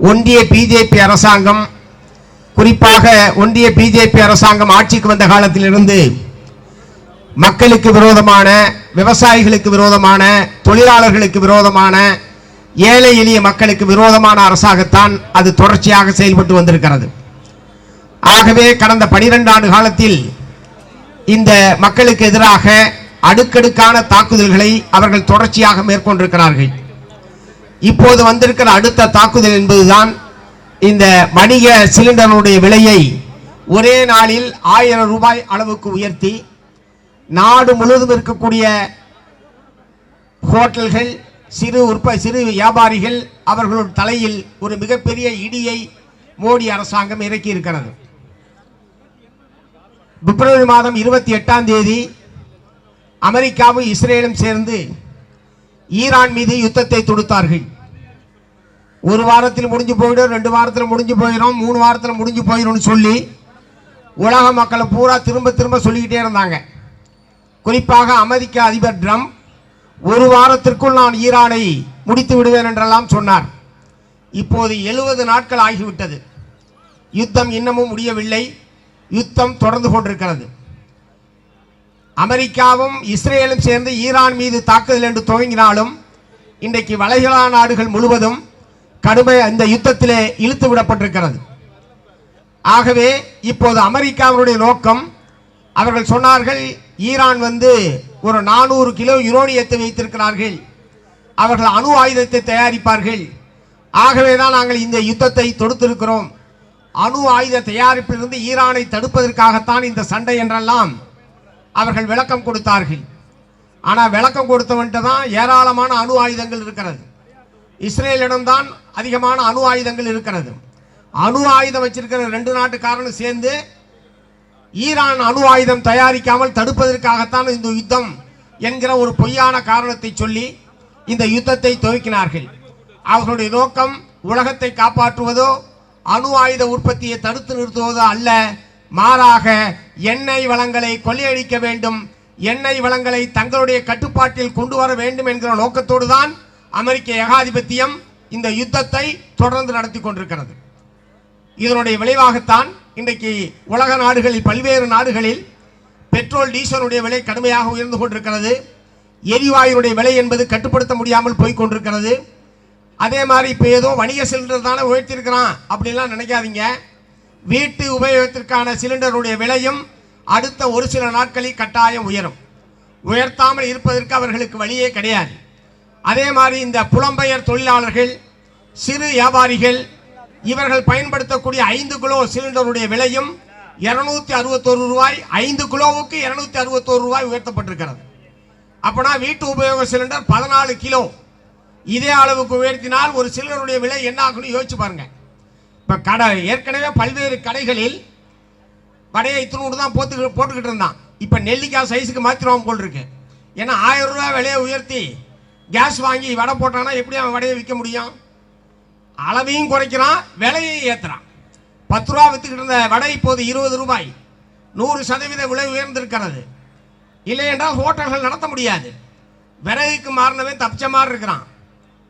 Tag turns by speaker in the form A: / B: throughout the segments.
A: ஒன்றிய பிஜேபி அரசாங்கம், குறிப்பாக ஒன்றிய பிஜேபி அரசாங்கம் ஆட்சிக்கு வந்த காலத்திலிருந்து மக்களுக்கு விரோதமான, விவசாயிகளுக்கு விரோதமான, தொழிலாளர்களுக்கு விரோதமான, ஏழை எளிய மக்களுக்கு விரோதமான அரசாகத்தான் அது தொடர்ச்சியாக செயல்பட்டு வந்திருக்கிறது. ஆகவே கடந்த 12 ஆண்டு காலத்தில் இந்த மக்களுக்கு எதிராக அடுக்கடுக்கான தாக்குதல்களை அவர்கள் தொடர்ச்சியாக மேற்கொண்டிருக்கிறார்கள். இப்போது வந்திருக்கிற அடுத்த தாக்குதல் என்பதுதான் இந்த வணிக சிலிண்டருடைய விலையை ஒரே நாளில் 1000 ரூபாய் அளவுக்கு உயர்த்தி நாடு முழுவதும் இருக்கக்கூடிய ஹோட்டல்கள், சிறு வியாபாரிகள் அவர்களுடைய தலையில் ஒரு மிகப்பெரிய இடியை மோடி அரசாங்கம் இறக்கி இருக்கிறது. பிப்ரவரி மாதம் 28ஆம் தேதி அமெரிக்காவும் இஸ்ரேலும் சேர்ந்து ஈரான் மீது யுத்தத்தை தொடுத்தார்கள். ஒரு வாரத்தில் முடிஞ்சு போயிடும், 2 வாரத்தில் முடிஞ்சு போயிடும், 3 வாரத்தில் முடிஞ்சு போயிடும் சொல்லி உலக மக்களை பூரா திரும்ப திரும்ப சொல்லிக்கிட்டே இருந்தாங்க. குறிப்பாக அமெரிக்க அதிபர் ட்ரம்ப் ஒரு வாரத்திற்குள் நான் ஈரானை முடித்து விடுவேன் என்றெல்லாம் சொன்னார். இப்போது 70 நாட்கள் ஆகிவிட்டது. யுத்தம் இன்னமும் முடியவில்லை. யுத்தம் தொடர்ந்து கொண்டிருக்கிறது. அமெரிக்காவும் இஸ்ரேலும் சேர்ந்து ஈரான் மீது தாக்குதல் என்று துவங்கினாலும் இன்றைக்கு வளைகுடா நாடுகள் முழுவதும் கடுமை இந்த யுத்தத்திலே இழுத்து விடப்பட்டிருக்கிறது. ஆகவே இப்போது அமெரிக்காவுடைய நோக்கம், அவர்கள் சொன்னார்கள், ஈரான் ஒரு 400 கிலோ யுரேனியத்தை வைத்திருக்கிறார்கள், அவர்கள் அணு ஆயுதத்தை தயாரிப்பார்கள், ஆகவேதான் நாங்கள் இந்த யுத்தத்தை தொடுத்திருக்கிறோம், அணு ஆயுத தயாரிப்பிலிருந்து ஈரானை தடுப்பதற்காகத்தான் இந்த சண்டை என்றெல்லாம் அவர்கள் விளக்கம் கொடுத்தார்கள். ஆனால் விளக்கம் கொடுத்தவன்ட்டு தான் ஏராளமான அணு ஆயுதங்கள் இருக்கிறது. இஸ்ரேலிடம்தான் அதிகமான அணு ஆயுதங்கள் இருக்கிறது. அணு ஆயுதம் வச்சிருக்கிற 2 நாட்டுக்காரனும் சேர்ந்து ஈரான் அணு ஆயுதம் தயாரிக்காமல் தடுப்பதற்காகத்தான் இந்த யுத்தம் என்கிற ஒரு பொய்யான காரணத்தை சொல்லி இந்த யுத்தத்தை துவக்கினார்கள். அவர்களுடைய நோக்கம் உலகத்தை காப்பாற்றுவதோ அணு ஆயுத உற்பத்தியை தடுத்து நிறுத்துவதோ அல்ல, மாறாக எண்ணெய் வளங்களை கொள்ளையடிக்க வேண்டும், எண்ணெய் வளங்களை தங்களுடைய கட்டுப்பாட்டில் கொண்டு வர வேண்டும் என்கிற நோக்கத்தோடு தான் அமெரிக்க ஏகாதிபத்தியம் இந்த யுத்தத்தை தொடர்ந்து நடத்தி கொண்டிருக்கிறது. இதனுடைய விளைவாகத்தான் இன்றைக்கு உலக நாடுகளில், பல்வேறு நாடுகளில் பெட்ரோல் டீசலுடைய விலை கடுமையாக உயர்ந்து கொண்டிருக்கிறது. எரிவாயுடைய விலை என்பது கட்டுப்படுத்த முடியாமல் போய் கொண்டிருக்கிறது. அதே மாதிரி இப்போ ஏதோ வணிக சிலிண்டர் தானே உயர்த்திருக்கிறான் அப்படின்லாம் நினைக்காதீங்க. வீட்டு உபயோகத்திற்கான சிலிண்டருடைய விலையும் அடுத்த ஒரு சில நாட்களில் கட்டாயம் உயரும். உயர்த்தாமல் இருப்பதற்கு அவர்களுக்கு வழியே கிடையாது. அதே மாதிரி இந்த புலம்பெயர் தொழிலாளர்கள், சிறு வியாபாரிகள், இவர்கள் பயன்படுத்தக்கூடிய 5 கிலோ சிலிண்டருடைய விலையும் 261 ரூபாய், 5 கிலோவுக்கு 261 ரூபாய் உயர்த்தப்பட்டிருக்கிறது. அப்பனா வீட்டு உபயோக சிலிண்டர் 14 கிலோ இதே அளவுக்கு உயர்த்தினால் ஒரு சிலிண்டருடைய விலை என்ன ஆகும்னு யோசிச்சு பாருங்க. இப்போ ஏற்கனவே பல்வேறு கடைகளில் வடையை 300 தான் போட்டுக்கிட்டு இருந்தான். இப்போ நெல்லிக்காய் சைஸுக்கு மாற்றிடுவான் போல் இருக்கு. ஏன்னா 1000 ரூபாய் விலையை உயர்த்தி கேஸ் வாங்கி வடை போட்டானா எப்படி அவன் வடையை விற்க முடியும்? அளவையும் குறைக்கிறான், விலையையும் ஏற்றுறான். 10 ரூபா விற்றுக்கிட்டு இருந்த வடை இப்போது 20 ரூபாய், 100% விலை உயர்ந்திருக்கிறது. இல்லை என்றால் ஹோட்டல்கள் நடத்த முடியாது. விறகுக்கு மாறினவன் தப்பிச்ச மாதிரி இருக்கிறான்.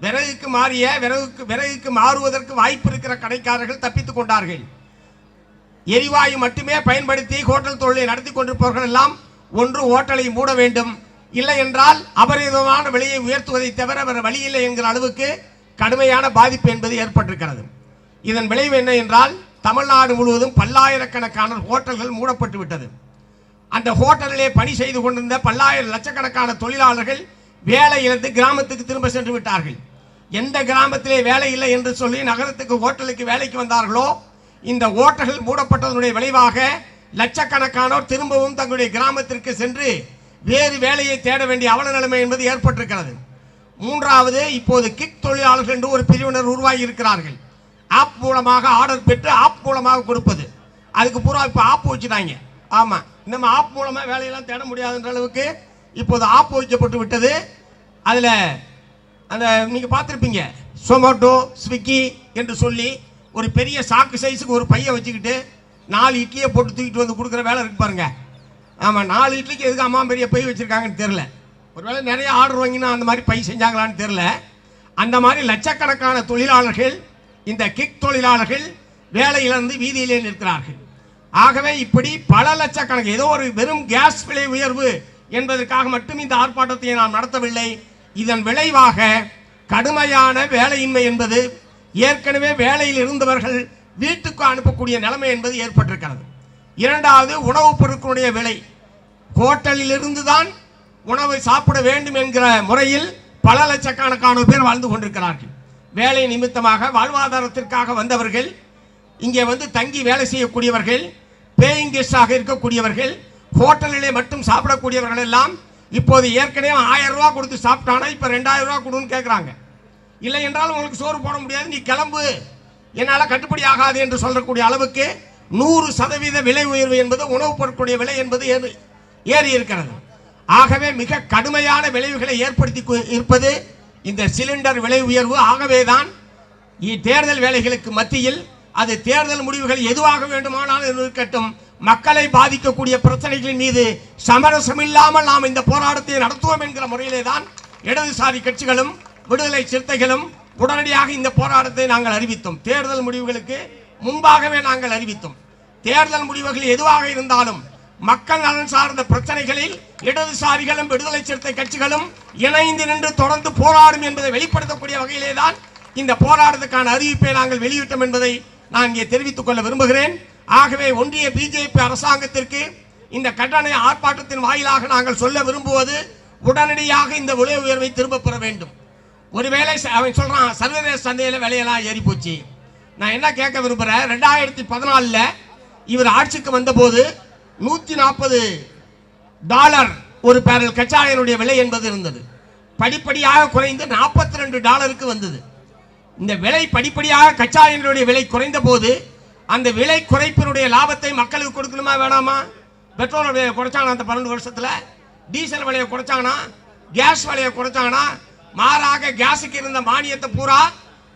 A: விறகுக்கு மாறுவதற்கு வாய்ப்பு இருக்கிற கடைக்காரர்கள் தப்பித்துக் கொண்டார்கள். எரிவாயு மட்டுமே பயன்படுத்தி ஹோட்டல் தொழிலை நடத்தி கொண்டிருப்பவர்கள் எல்லாம் ஒன்று ஹோட்டலை மூட வேண்டும், இல்லை என்றால் அபரிதமான விலையை உயர்த்துவதை தவிர வேறு வழி இல்லை என்கிற அளவுக்கு கடுமையான பாதிப்பு என்பது ஏற்பட்டிருக்கிறது. இதன் விளைவு என்ன என்றால் தமிழ்நாடு முழுவதும் பல்லாயிரக்கணக்கான ஹோட்டல்கள் மூடப்பட்டு விட்டது. அந்த ஹோட்டலிலே பணி செய்து கொண்டிருந்த லட்சக்கணக்கான தொழிலாளர்கள் வேலை இழந்து கிராமத்துக்கு திரும்ப சென்று விட்டார்கள். எந்த கிராமத்திலே வேலை இல்லை என்று சொல்லி நகரத்துக்கு ஹோட்டலுக்கு வேலைக்கு வந்தார்களோ இந்த ஹோட்டல்கள் மூடப்பட்டதனுடைய விளைவாக லட்சக்கணக்கானோர் திரும்பவும் தங்களுடைய கிராமத்திற்கு சென்று வேறு வேலையை தேட வேண்டிய அவல நிலைமை என்பது ஏற்பட்டிருக்கிறது. மூன்றாவது, இப்போது கிக் தொழிலாளர்கள் என்று ஒரு பிரிவினர் உருவாகி இருக்கிறார்கள். ஆப் மூலமாக ஆர்டர் பெற்று ஆப் மூலமாக கொடுப்பது. அதுக்கு பூரா இப்போ ஆப் வச்சுட்டாங்க. ஆமாம், நம்ம ஆப் மூலமாக வேலையெல்லாம் தேட முடியாதுன்ற அளவுக்கு இப்போது ஆப் வைக்கப்பட்டு விட்டது. அதில் அந்த நீங்கள் பார்த்துருப்பீங்க, சொமோட்டோ, ஸ்விக்கி என்று சொல்லி ஒரு பெரிய சாக்கு சைஸுக்கு ஒரு பையை வச்சுக்கிட்டு 4 இட்லியை போட்டு தூக்கிட்டு வந்து கொடுக்குற வேலை இருக்கு பாருங்க. ஆமாம், 4 இட்லிக்கு எதுக்கு அம்மா பெரிய பை வச்சுருக்காங்கன்னு தெரில. ஒருவேளை நிறைய ஆர்டர் வாங்கினா அந்த மாதிரி பை செஞ்சாங்களான்னு தெரில. அந்த மாதிரி லட்சக்கணக்கான தொழிலாளர்கள் இந்த கிக் தொழிலாளர்கள் வேலையிலிருந்து வீதியிலே நிற்கிறார்கள். ஆகவே இப்படி பல லட்சக்கணக்கு ஏதோ ஒரு வெறும் கேஸ் விலை உயர்வு என்பதற்காக மட்டும் இந்த ஆர்ப்பாட்டத்தை நாம் நடத்தவில்லை. இதன் விளைவாக கடுமையான வேலையின்மை என்பது ஏற்கனவே வேலையில் இருந்தவர்கள் வீட்டுக்கு அனுப்பக்கூடிய நிலைமை என்பது ஏற்பட்டிருக்கிறது. இரண்டாவது, உணவுப் பொருட்களுடைய விலை, ஹோட்டலில் இருந்துதான் உணவை சாப்பிட வேண்டும் என்கிற முறையில் பல லட்சக்கணக்கான பேர் வாழ்ந்து கொண்டிருக்கிறார்கள். வேலை நிமித்தமாக வாழ்வாதாரத்திற்காக வந்தவர்கள், இங்கே வந்து தங்கி வேலை செய்யக்கூடியவர்கள், பேயிங் கெஸ்டாக இருக்கக்கூடியவர்கள், ஹோட்டலிலே மட்டும் சாப்பிடக்கூடியவர்கள் எல்லாம் இப்போது ஏற்கனவே 1000 ரூபா கொடுத்து சாப்பிட்டானா இப்போ 2000 ரூபா கொடுன்னு கேட்குறாங்க. இல்லை என்றால் உங்களுக்கு சோறு போட முடியாது, நீ கிளம்பு, என்னால் கட்டுப்படி ஆகாது என்று சொல்லக்கூடிய அளவுக்கு 100% விலை உயர்வு என்பது உணவுப் பொருட்களுடைய விலை என்பது ஏறி இருக்கிறது. ஆகவே மிக கடுமையான விளைவுகளை ஏற்படுத்தி இருப்பது இந்த சிலிண்டர் விலை உயர்வு. ஆகவேதான் தேர்தல் வேலைகளுக்கு மத்தியில் அது தேர்தல் முடிவுகள் எதுவாக வேண்டுமானாலும் இருக்கட்டும், மக்களை பாதிக்கக்கூடிய பிரச்சனைகளின் மீது சமரசமில்லாமல் நாம் இந்த போராட்டத்தை நடத்துவோம் என்கிற முறையிலே தான் இடதுசாரி கட்சிகளும் விடுதலை சிறுத்தைகளும் உடனடியாக இந்த போராட்டத்தை நாங்கள் அறிவித்தோம். தேர்தல் முடிவுகளுக்கு முன்பாகவே நாங்கள் அறிவித்தோம். தேர்தல் முடிவுகள் எதுவாக இருந்தாலும் மக்கள் நலன் சார்ந்த பிரச்சனைகளில் இடதுசாரிகளும் விடுதலை சிறுத்தை கட்சிகளும் இணைந்து நின்று தொடர்ந்து போராடும் என்பதை வெளிப்படுத்தக்கூடிய வகையிலே தான் இந்த போராட்டத்துக்கான அறிவிப்பை நாங்கள் வெளியிட்டோம் என்பதை நான் இங்கே தெரிவித்துக் கொள்ள விரும்புகிறேன். ஆகவே ஒன்றிய பிஜேபி அரசாங்கத்திற்கு இந்த கண்டன ஆர்ப்பாட்டத்தின் வாயிலாக நாங்கள் சொல்ல விரும்புவது, உடனடியாக இந்த விலை உயர்வை திரும்ப பெற வேண்டும். ஒருவேளை அவன் சொல்றான் சர்வதேச சந்தையில் விலையெல்லாம் ஏறி போச்சு. நான் என்ன கேட்க விரும்புகிறேன், 2014 இவர் ஆட்சிக்கு வந்தபோது $140 ஒரு பேரல் கச்சா எண்ணெயுடைய விலை என்பது இருந்தது. படிப்படியாக குறைந்து $42 வந்தது. இந்த விலை படிப்படியாக கச்சா எண்ணெயுடைய விலை குறைந்த போது அந்த விலை குறைப்பினுடைய லாபத்தை மக்களுக்கு கொடுக்கணுமா வேணாமா? பெட்ரோல் விலையை குறைச்சாங்கன்னா அந்த 12 வருஷத்துல, டீசல் விலையை குறைச்சாங்கன்னா, கேஸ் விலையை குறைச்சாங்கன்னா, மாறாக கேஸுக்கு இருந்த மானியத்தை பூரா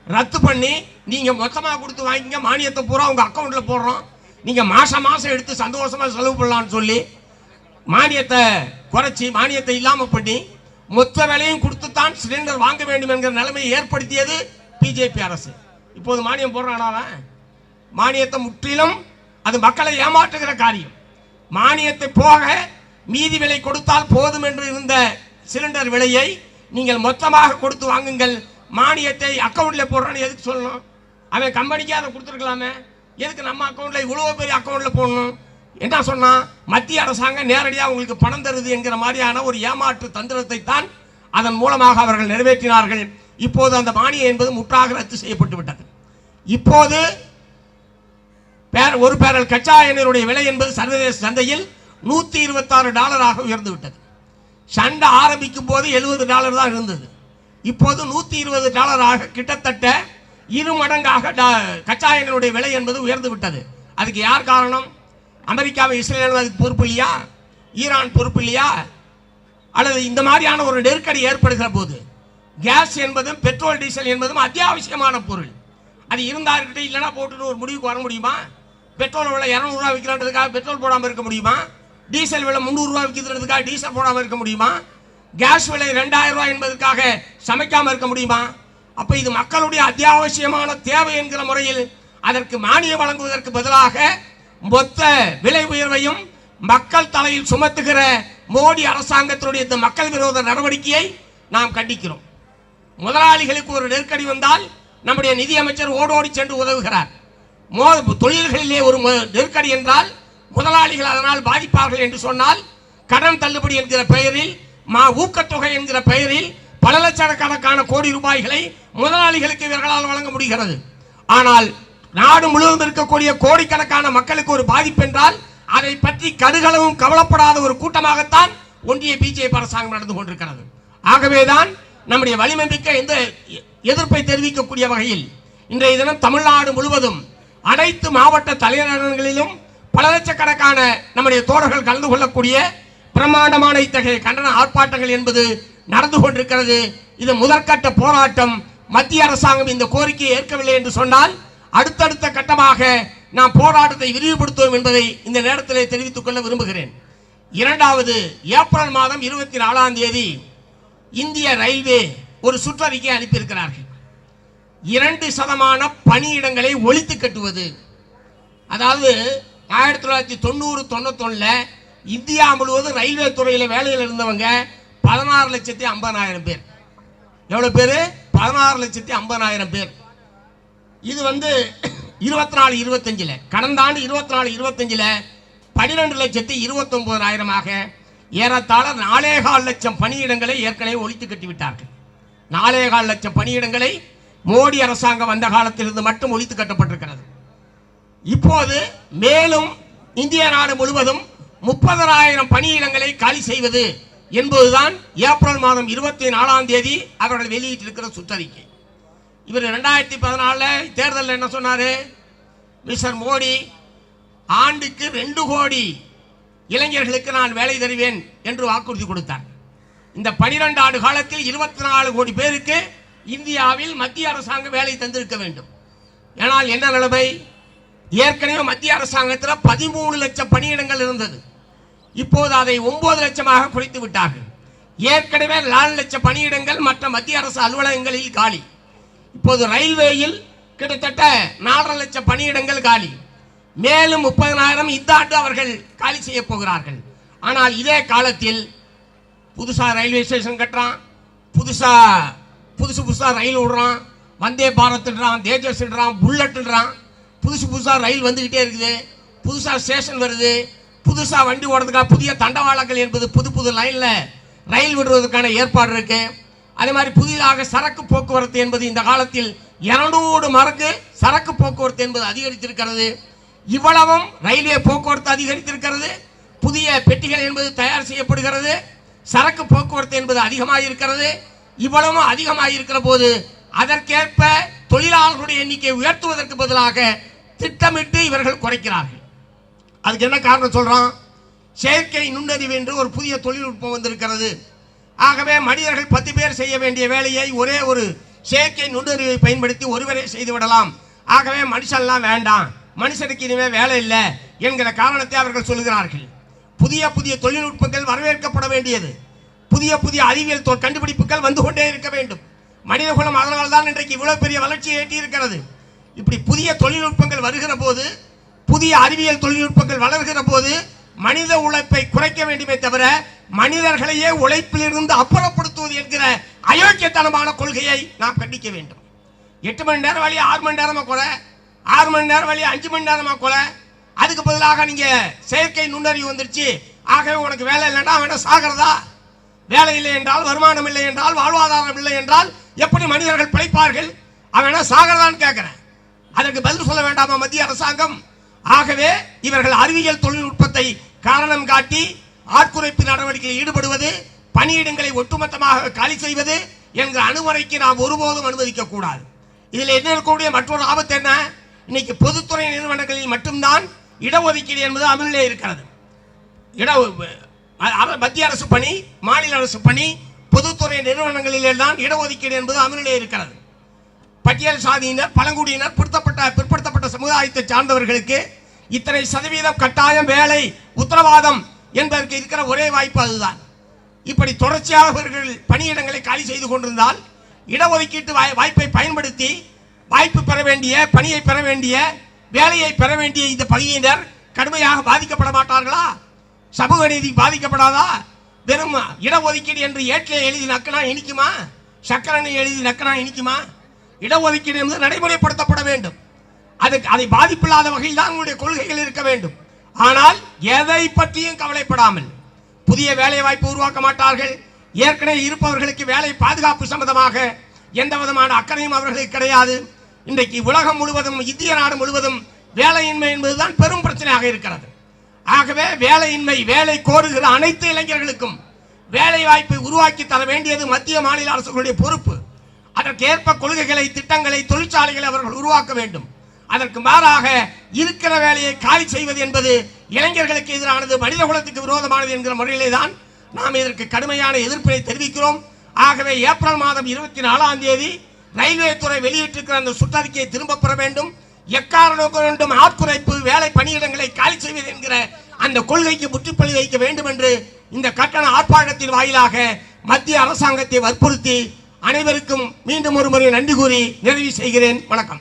A: ரத்து பண்ணி நீங்க மொத்தமாக கொடுத்து வாங்கிங்க, மானியத்தை பூரா உங்க அக்கௌண்ட்ல போடுறோம், நீங்க மாசம் மாசம் எடுத்து சந்தோஷமா செலவு பண்ணலாம்னு சொல்லி மானியத்தை குறைச்சி மானியத்தை இல்லாம பண்ணி மொத்த விலையும் கொடுத்துத்தான் சிலிண்டர் வாங்க வேண்டும் என்கிற நிலைமையை ஏற்படுத்தியது பிஜேபி அரசு. இப்போது மானியம் போடுறானா? மானியத்தை முற்றிலும் அது மக்களை ஏமாற்றுகிற காரியம். மானியத்தை போக மீதி விலை கொடுத்தால் போதும் என்று இருந்த சிலிண்டர் விலையை நீங்கள் மொத்தமாக கொடுத்து வாங்குங்கள், மானியத்தை அக்கௌண்ட்ல போடுறான்னு எதுக்கு சொல்லணும்? அவன் கம்பெனிக்கு அதை கொடுத்துருக்கலாமே, எதுக்கு நம்ம அக்கௌண்ட்ல இவ்வளவு பெரிய அக்கௌண்ட்ல போடணும்? என்ன சொன்னா, மத்திய அரசாங்கம் நேரடியாக உங்களுக்கு பணம் தருது என்கிற மாதிரியான ஒரு ஏமாற்று தந்திரத்தை தான் அதன் மூலமாக அவர்கள் நிறைவேற்றினார்கள். இப்போது அந்த மானியம் என்பது முற்றாக ரத்து செய்யப்பட்டு விட்டது. இப்போது ஒரு பேரல் கச்சா எண்ணெயுடைய விலை என்பது சர்வதேச சந்தையில் $126 உயர்ந்து விட்டது. சண்டை ஆரம்பிக்கும் போது $70 தான் இருந்தது. இப்போது $120 கிட்டத்தட்ட 2 மடங்காக கச்சா எண்ணெயுடைய விலை என்பது உயர்ந்து விட்டது. அதுக்கு யார் காரணம்? அமெரிக்காவை இஸ்ரேல் அதுக்கு பொறுப்பு இல்லையா? ஈரான் பொறுப்பு இல்லையா? அல்லது இந்த மாதிரியான ஒரு நெருக்கடி ஏற்படுகிற போது கேஸ் என்பதும் பெட்ரோல் டீசல் என்பதும் அத்தியாவசியமான பொருள். அது இருந்தார்கிட்ட இல்லைன்னா போட்டுட்டு ஒரு முடிவுக்கு வர முடியுமா? பெட்ரோல் விலை $200 விற்கிறதுக்காக பெட்ரோல் போடாமல் இருக்க முடியுமா? டீசல் விலை $300 விற்கிறதுக்காக டீசல் போடாமல் இருக்க முடியுமா? கேஸ் விலை $2000 என்பதற்காக சமைக்காமல் இருக்க முடியுமா? அப்ப இது மக்களுடைய அத்தியாவசியமான தேவை என்கிற முறையில் அதற்கு மானியம் வழங்குவதற்கு பதிலாக மொத்த விலை உயர்வையும் மக்கள் தலையில் சுமத்துகிற மோடி அரசாங்கத்தினுடைய இந்த மக்கள் விரோத நடவடிக்கையை நாம் கண்டிக்கிறோம். முதலாளிகளுக்கு ஒரு நெருக்கடி வந்தால் நம்முடைய நிதியமைச்சர் ஓடோடி சென்று உதவுகிறார். தொழில்களிலே ஒரு நெருக்கடி என்றால் முதலாளிகள் அதனால் பாதிப்பார்கள் என்று சொன்னால் கடன் தள்ளுபடி என்கிற பெயரில் ஊக்கத்தொகை என்கிற பெயரில் பல லட்சக்கணக்கான கோடி ரூபாய்களை முதலாளிகளுக்கு இவர்களால் வழங்க முடிகிறது. ஆனால் நாடு முழுவதும் இருக்கக்கூடிய கோடிக்கணக்கான மக்களுக்கு ஒரு பாதிப்பு என்றால் அதை பற்றி கடுகளவும் கவலைப்படாத ஒரு கூட்டமாகத்தான் ஒன்றிய பிஜேபி அரசாங்கம் நடந்து கொண்டிருக்கிறது. ஆகவேதான் நம்முடைய வலிமை மிக்க இந்த எதிர்ப்பை தெரிவிக்கக்கூடிய வகையில் இன்றைய தினம் தமிழ்நாடு முழுவதும் அனைத்து மாவட்ட தலைநகரங்களிலும் பல லட்சக்கணக்கான நம்முடைய தோழர்கள் கலந்து கொள்ளக்கூடிய பிரமாண்டமான இத்தகைய கண்டன ஆர்ப்பாட்டங்கள் என்பது நடந்து கொண்டிருக்கிறது. இது முதற்கட்ட போராட்டம். மத்திய அரசாங்கம் இந்த கோரிக்கையை ஏற்கவில்லை என்று சொன்னால் அடுத்தடுத்த கட்டமாக நாம் போராட்டத்தை விரிவுபடுத்துவோம் என்பதை இந்த நேரத்தில் தெரிவித்துக் கொள்ள விரும்புகிறேன். இரண்டாவது, ஏப்ரல் மாதம் 24ஆம் தேதி இந்திய ரயில்வே ஒரு சுற்றறிக்கை அனுப்பியிருக்கிறார்கள். 2% பணியிடங்களை ஒழித்து கட்டுவது. அதாவது 1990-91 இந்தியா முழுவதும் ரயில்வே துறையில் வேலையில் இருந்தவங்க 16,50,000 பேர். எவ்வளவு பேர்? 16,50,000 பேர். இது 24-25 கடந்த ஆண்டு 24-25 12,29,000 ஏறத்தாழ 4,4 லட்சம் பணியிடங்களை ஏற்கனவே ஒழித்து கட்டிவிட்டார்கள். 4,4 லட்சம் பணியிடங்களை மோடி அரசாங்கம் வந்த காலத்திலிருந்து மட்டும் ஒழித்து கட்டப்பட்டிருக்கிறது. இப்போது மேலும் இந்திய நாடு முழுவதும் 30,000 பணியிடங்களை காலி செய்வது என்பதுதான் ஏப்ரல் மாதம் 24ஆம் தேதி அவர்கள் வெளியிட்டிருக்கிற சுற்றறிக்கை. இவர் 2014 தேர்தலில் என்ன சொன்னாரு? மிஸ்டர் மோடி ஆண்டுக்கு 2 கோடி இளைஞர்களுக்கு நான் வேலை தருவேன் என்று வாக்குறுதி கொடுத்தார். இந்த 12 ஆண்டு காலத்தில் 24 கோடி பேருக்கு இந்தியாவில் மத்திய அரசாங்கம் வேலை தந்திருக்க வேண்டும். ஆனால் என்ன நிலைமை? ஏற்கனவே மத்திய அரசாங்கத்தில் 13 லட்சம் பணியிடங்கள் இருந்தது. இப்போது அதை 9 லட்சமாக குறைத்து விட்டார்கள். ஏற்கனவே 4 லட்சம் பணியிடங்கள் மற்ற மத்திய அரசு அலுவலகங்களில் காலி. இப்போது ரயில்வேயில் கிட்டத்தட்ட 4.5 லட்சம் பணியிடங்கள் காலி. மேலும் 30,000 இந்த ஆண்டு அவர்கள் காலி செய்ய போகிறார்கள். ஆனால் இதே காலத்தில் புதுசா ரயில்வே ஸ்டேஷன் கட்டுறான், புதுசா ரயில் விடுறான், வந்தே பாரத்ன்றான், தேஜஸ்ன்றான், புல்லட்ன்றான். புதுசா ரயில் வந்துகிட்டே இருக்குது, புதுசா ஸ்டேஷன் வருது, புதுசா வண்டி ஓடுறதுக்காக புதிய தண்டவாளங்கள் என்பது புது லைன்ல ரயில் விடுவதற்கான ஏற்பாடு இருக்கு. அதே மாதிரி புதிதாக சரக்கு போக்குவரத்து என்பது இந்த காலத்தில் 200 மடங்கு சரக்கு போக்குவரத்து என்பது அதிகரித்திருக்கிறது. இவ்வளவும் ரயில்வே போக்குவரத்து அதிகரித்திருக்கிறது, புதிய பெட்டிகள் என்பது தயார் செய்யப்படுகிறது, சரக்கு போக்குவரத்து என்பது அதிகமாக இருக்கிறது. இவ்வளவும் அதிகமாக இருக்கிற போது அதற்கேற்ப தொழிலாளர்களுடைய எண்ணிக்கையை உயர்த்துவதற்கு பதிலாக திட்டமிட்டு இவர்கள் குறைக்கிறார்கள். அதுக்கு என்ன காரணம் சொல்றான்? செயற்கை நுண்ணறிவு என்று ஒரு புதிய தொழில்நுட்பம் வந்திருக்கிறது. ஆகவே மனிதர்கள் 10 பேர் செய்ய வேண்டிய வேலையை ஒரே ஒரு செயற்கை நுண்ணறிவை பயன்படுத்தி ஒருவரே செய்து விடலாம். ஆகவே மனுஷன்லாம் வேண்டாம், மனுஷனுக்கு இனிமே வேலை இல்லை என்கிற காரணத்தை அவர்கள் சொல்கிறார்கள். புதிய தொழில்நுட்பங்கள் வரவேற்கப்பட வேண்டியது. புதிய அறிவியல் கண்டுபிடிப்புகள் வந்து கொண்டே இருக்க வேண்டும். மனிதகுலம் அதனால் தான் இன்றைக்கு இவ்வளவு பெரிய வளர்ச்சியை எட்டி இருக்கிறது. இப்படி புதிய தொழில்நுட்பங்கள் வருகிற போது, புதிய அறிவியல் தொழில்நுட்பங்கள் வளர்கிற போது மனித உழைப்பை குறைக்க வேண்டுமே தவிர மனிதர்களையே உழைப்பிலிருந்து அப்புறப்படுத்துவது என்கிற அயோக்கியத்தனமான கொள்கையை நாம் கண்டிக்க வேண்டும். 8 மணி நேரம் வழி 6 மணி நேரமா கொலை, 6 மணி நேரம் வழி 5 மணி நேரமா கொலை. அதுக்கு பதிலாக நீங்க செயற்கை நுண்ணறிவு வந்துருச்சு, ஆகவே உனக்கு வேலை இல்லைன்னா அவன சாகிறதா? வேலை இல்லை என்றால், வருமானம் இல்லை என்றால், வாழ்வாதாரம் இல்லை என்றால் எப்படி மனிதர்கள் பிழைப்பார்கள்? அவன சாகிறதான்னு கேட்கிறேன். அதற்கு பதில் சொல்ல வேண்டாமா மத்திய அரசாங்கம்? ஆகவே இவர்கள் அறிவியல் தொழில்நுட்பத்தை காரணம் காட்டி ஆட்குறைப்பு நடவடிக்கையில் ஈடுபடுவது, பணியிடங்களை ஒட்டுமொத்தமாக காலி செய்வது என்கிற அணுகுமுறைக்கு நாம் ஒருபோதும் அனுமதிக்க கூடாது. இதில் என்ன இருக்கக்கூடிய மற்றொரு ஆபத்து என்ன? இன்னைக்கு பொதுத்துறை நிறுவனங்களில் மட்டும்தான் இடஒதுக்கீடு என்பது அமலிலே இருக்கிறது. மத்திய அரசு பணி, மாநில அரசு பணி, பொதுத்துறை நிறுவனங்களிலே தான் இடஒதுக்கீடு என்பது அமலிலே இருக்கிறது. பட்டியல் சாதியினர், பழங்குடியினர், பிற்படுத்தப்பட்ட சமுதாயத்தை சார்ந்தவர்களுக்கு இத்தனை சதவீதம் கட்டாயம் வேலை உத்தரவாதம் என்பதற்கு இருக்கிற ஒரே வாய்ப்பு அதுதான். இப்படி தொடர்ச்சியாக அவர்கள் பணியிடங்களை காலி செய்து கொண்டிருந்தால் இடஒதுக்கீட்டு வாய்ப்பை பயன்படுத்தி வாய்ப்பு பெற வேண்டிய, பணியை பெற வேண்டிய, வேலையை பெற வேண்டிய இந்த பகுதியினர் கடுமையாக பாதிக்கப்பட மாட்டார்களா? சமூக நீதி பாதிக்கப்படாதா? வெறும் இடஒதுக்கீடு என்று ஏட்டில் எழுதி நக்கனா இனிக்குமா? சக்கரனை எழுதி நக்கனா இனிக்குமா? இடஒதுக்கீடு என்பது நடைமுறைப்படுத்தப்பட வேண்டும். அதை பாதிப்பில்லாத வகையில் தான் உங்களுடைய கொள்கைகள் இருக்க வேண்டும். ஆனால் எதை பற்றியும் கவலைப்படாமல் புதிய வேலை வாய்ப்பு உருவாக்க மாட்டார்கள். ஏற்கனவே இருப்பவர்களுக்கு வேலை பாதுகாப்பு சம்பந்தமாக எந்த விதமான அக்கறையும் அவர்களுக்கு கிடையாது. இன்றைக்கு உலகம் முழுவதும், இந்திய நாடு முழுவதும் வேலையின்மை என்பதுதான் பெரும் பிரச்சனையாக இருக்கிறது. ஆகவே வேலையின்மை, வேலை கோருகிற அனைத்து இளைஞர்களுக்கும் வேலை வாய்ப்பை உருவாக்கி தர வேண்டியது மத்திய மாநில அரசுகளுடைய பொறுப்பு. அதற்கேற்ப கொள்கைகளை, திட்டங்களை, தொழிற்சாலைகளை அவர்கள் உருவாக்க வேண்டும். அதற்கு மாறாக இருக்கிற வேலையை காலி செய்வது என்பது இளைஞர்களுக்கு எதிரானது, மனித குலத்துக்கு விரோதமானது என்கிற முறையிலே தான் நாம் இதற்கு கடுமையான எதிர்ப்பினை தெரிவிக்கிறோம். ஆகவே ஏப்ரல் மாதம் 24ஆம் தேதி ரயில்வே துறை வெளியிட்டிருக்கிற அந்த சுற்றறிக்கையை திரும்ப பெற வேண்டும். எக்காரணம் கொண்டும் ஆட்குறைப்பு, வேலை பணியிடங்களை காலி செய்வது என்கிற அந்த கொள்கைக்கு முற்றுப்புள்ளி வைக்க வேண்டும் என்று இந்த கட்டண ஆர்ப்பாட்டத்தின் வாயிலாக மத்திய அரசாங்கத்தை வற்புறுத்தி அனைவருக்கும் மீண்டும் ஒரு முறை நன்றி கூறி நிறைவு செய்கிறேன். வணக்கம்.